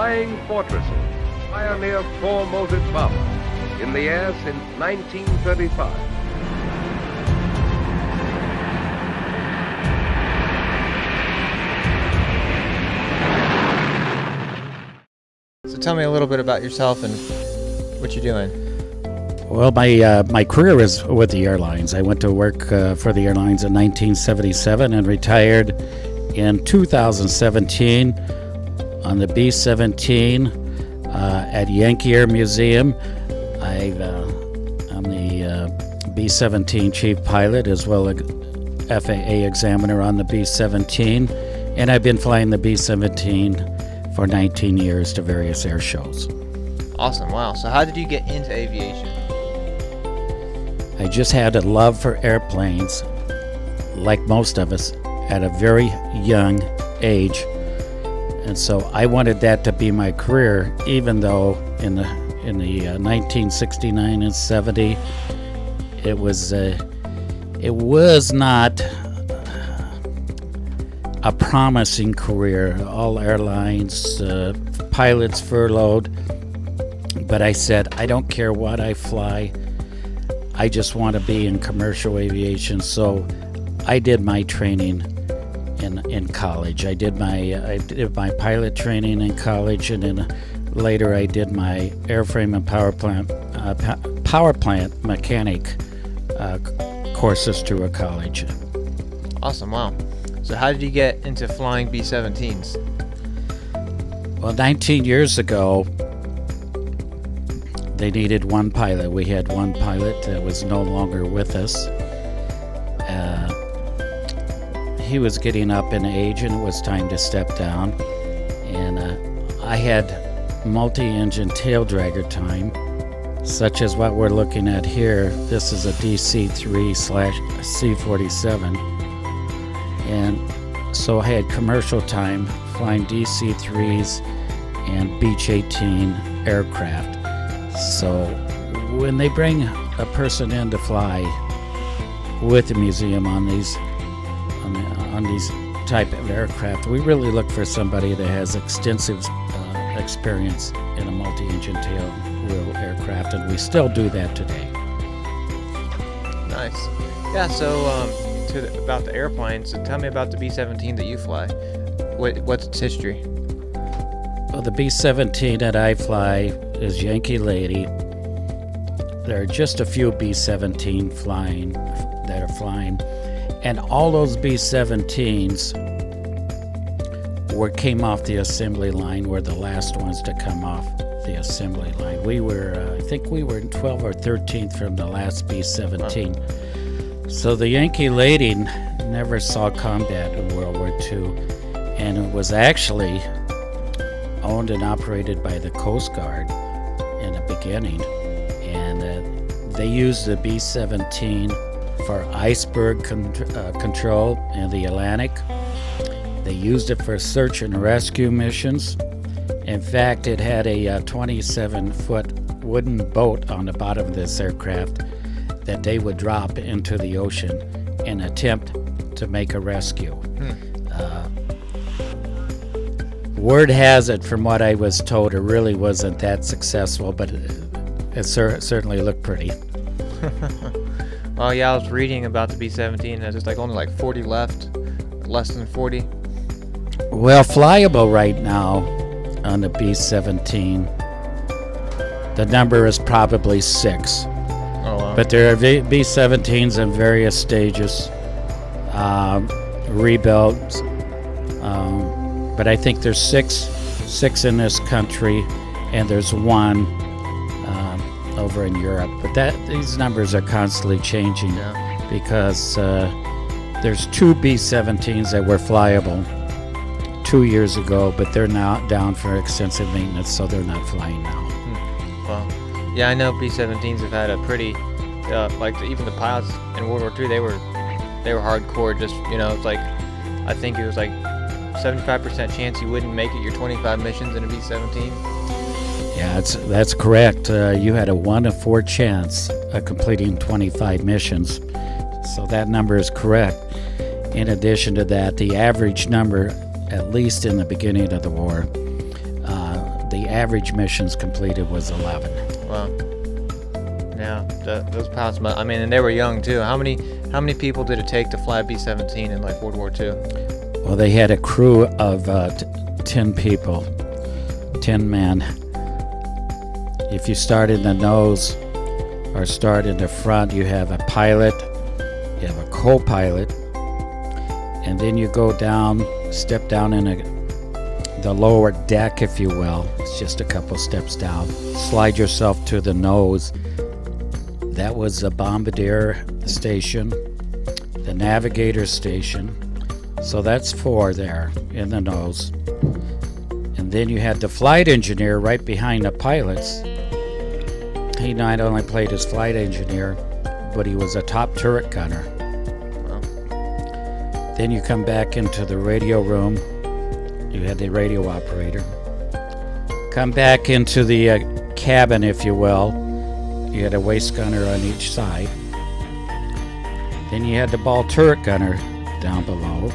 flying fortresses pioneer four-motor power in the air since 1935. So tell me a little bit about yourself and what you're doing. Well, my career is with the airlines. I went to work for the airlines in 1977 and retired in 2017 on the B-17 at Yankee Air Museum. I'm the B-17 chief pilot as well as FAA Examiner on the B-17, and I've been flying the B-17 for 19 years to various air shows. Awesome, wow. So how did you get into aviation? I just had a love for airplanes, like most of us, at a very young age. And so I wanted that to be my career, even though in the 1969 and 70, it was not a promising career. All airlines, pilots furloughed. But I said, I don't care what I fly. I just want to be in commercial aviation. So I did my training in college. I did my pilot training in college, and then later I did my airframe and power plant mechanic courses through a college. Awesome, wow. So how did you get into flying B-17s? Well, 19 years ago, they needed one pilot. We had one pilot that was no longer with us. He was getting up in age and it was time to step down. And I had multi-engine tail dragger time, such as what we're looking at here. This is a DC-3/C-47. And so I had commercial time flying DC-3s and Beech 18 aircraft. So when they bring a person in to fly with the museum on these type of aircraft, we really look for somebody that has extensive experience in a multi-engine tail wheel aircraft, and we still do that today. Nice. Yeah, so about the airplanes, so tell me about the B-17 that you fly. What's its history? Well, the B-17 that I fly is Yankee Lady. There are just a few B-17 that are flying, and all those B-17s came off the assembly line, were the last ones to come off the assembly line. We were, I think we were 12th or 13th from the last B-17. So the Yankee Lady never saw combat in World War II, and it was actually owned and operated by the Coast Guard in the beginning. And they used the B-17 for iceberg control in the Atlantic. They used it for search and rescue missions. In fact, it had a 27-foot wooden boat on the bottom of this aircraft that they would drop into the ocean and attempt to make a rescue. Word has it, from what I was told, it really wasn't that successful, but it certainly looked pretty. Well, yeah, I was reading about the B-17, and there's only 40 left, less than 40. Well, flyable right now on the B-17, the number is probably 6. Oh, wow. But there are B-17s in various stages, rebuilds. But I think there's six in this country, and there's one over in Europe. But these numbers are constantly changing, because there's 2 B-17s that were flyable 2 years ago, but they're now down for extensive maintenance, so they're not flying now. Well, yeah, I know B-17s have had a pretty, even the pilots in World War II, they were hardcore. Just it's I think it was 75% chance you wouldn't make it your 25 missions in a B-17. Yeah, that's correct. You had a 1 in 4 chance of completing 25 missions, so that number is correct. In addition to that, the average number, at least in the beginning of the war, average missions completed was 11. Wow. Yeah, those pilots. I mean, and they were young too. How many people did it take to fly a B-17 in like World War II? Well, they had a crew of 10 people, 10 men. If you start in the nose or start in the front, you have a pilot, you have a co-pilot, and then you go down, step down in the lower deck, if you will. It's just a couple steps down. Slide yourself to the nose. That was the bombardier station, the navigator station. So that's 4 there in the nose. And then you had the flight engineer right behind the pilots. He not only played as flight engineer, but he was a top turret gunner. Wow. Then you come back into the radio room. You had the radio operator. Come back into the cabin, if you will. You had a waist gunner on each side. Then you had the ball turret gunner down below.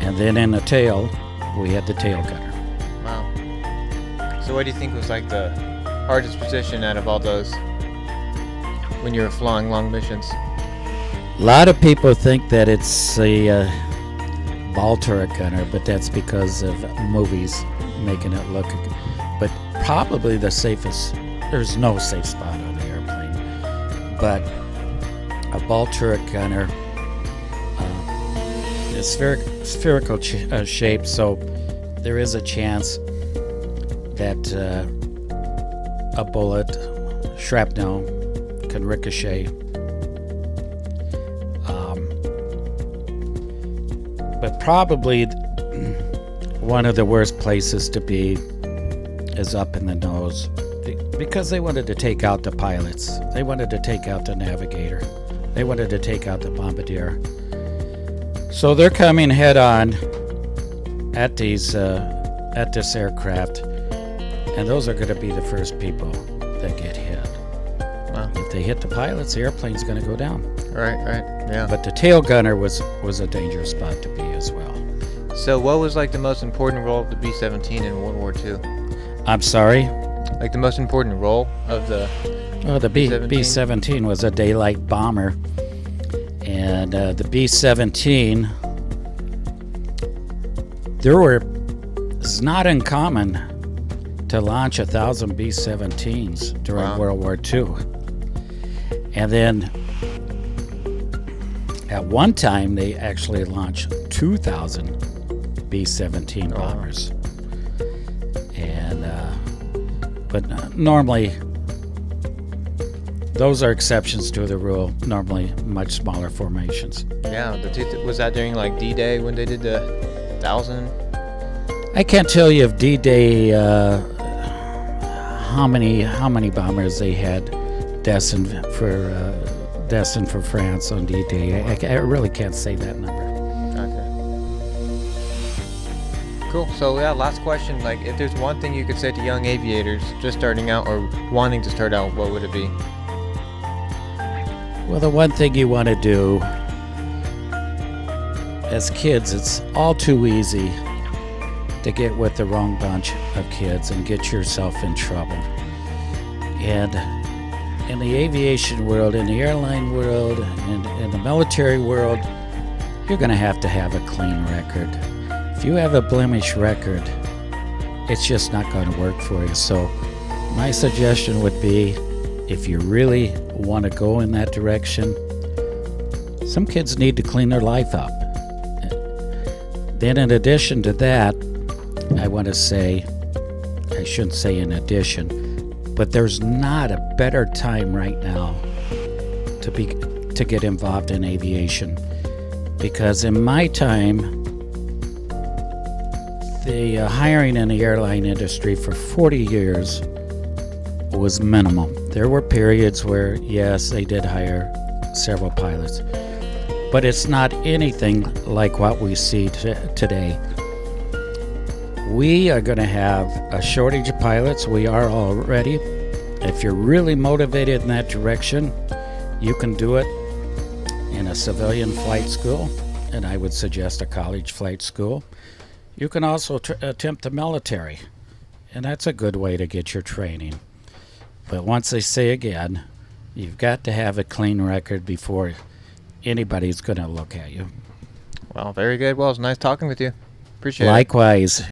And then in the tail, we had the tail gunner. Wow. So what do you think was like the hardest position out of all those when you were flying long missions? A lot of people think that it's a ball turret gunner, but that's because of movies making it look. But probably the safest. There's no safe spot on the airplane, but a ball turret gunner is spherical shape, so there is a chance that a bullet, shrapnel, can ricochet. But probably one of the worst places to be is up in the nose, because they wanted to take out the pilots. They wanted to take out the navigator. They wanted to take out the bombardier. So they're coming head on at this aircraft, and those are going to be the first people that get hit. Wow. If they hit the pilots, the airplane's going to go down. Right, yeah. But the tail gunner was a dangerous spot to be as well. So what was like the most important role of the B-17 in World War II? I'm sorry? Like the most important role of the B-17? B-17 was a daylight bomber. And the B-17, it's not uncommon to launch 1,000 B-17s during World War II. And then at one time, they actually launched 2,000 B-17 bombers. And but normally, those are exceptions to the rule. Normally, much smaller formations. Yeah, was that during like D-Day when they did the 1,000? I can't tell you if D-Day how many bombers they had destined for France on D-Day. I really can't say that number. Okay. Cool. So yeah, last question. Like, if there's one thing you could say to young aviators just starting out or wanting to start out, what would it be? Well, the one thing you want to do as kids, it's all too easy to get with the wrong bunch of kids and get yourself in trouble. And in the aviation world, in the airline world, and in the military world, you're going to have a clean record. If you have a blemish record, it's just not going to work for you. So my suggestion would be, if you really want to go in that direction, some kids need to clean their life up. Then in addition to that, I want to say, I shouldn't say in addition, but there's not a better time right now to get involved in aviation, because in my time, the hiring in the airline industry for 40 years was minimal. There were periods where, yes, they did hire several pilots, but it's not anything like what we see today. We are going to have a shortage of pilots. We are already. If you're really motivated in that direction, you can do it in a civilian flight school, and I would suggest a college flight school. You can also attempt the military. And that's a good way to get your training. But once I say again, you've got to have a clean record before anybody's going to look at you. Well, very good. Well, it's nice talking with you. Appreciate it. Likewise.